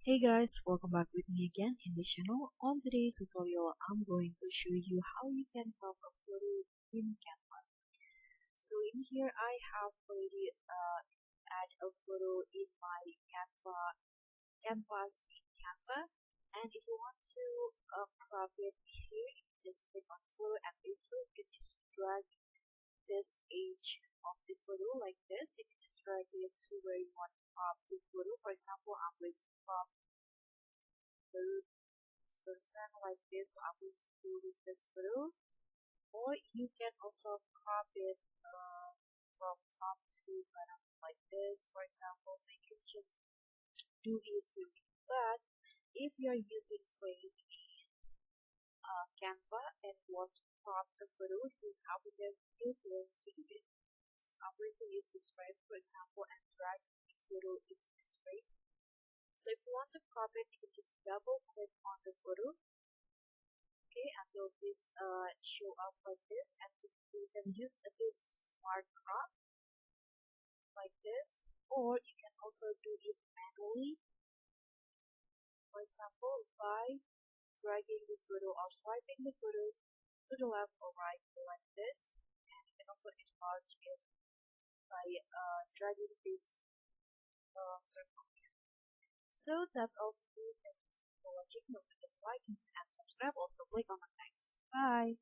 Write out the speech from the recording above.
Hey guys, welcome back with me again in this channel. On today's tutorial, I'm going to show you how you can crop a photo in Canva. So in here, I have already add a photo in my canvas in Canva. And if you want to crop it here, you just click on photo and basically you can just drag this edge of the photo like this. You can just drag it to where you want to crop the photo. For example, I'm going to crop the person like this, so I'm going to do with this photo. Or you can also crop it from top to bottom like this, for example. So you can just do it with it. But if you're using frame in Canva and want to crop the photo, here's how we're going to do it. So I'm going to use this frame, for example, and drag the photo into this frame. So if you want to crop it, you can just double click on the photo, okay, until this show up like this, and you can use this smart crop like this, or you can also do it manually, for example, by dragging the photo or swiping the photo to the left or right like this. And you can also enlarge it by dragging this circle here. So that's all for you. Thank you for watching. Don't forget to like and subscribe. Also click on the thanks. Bye.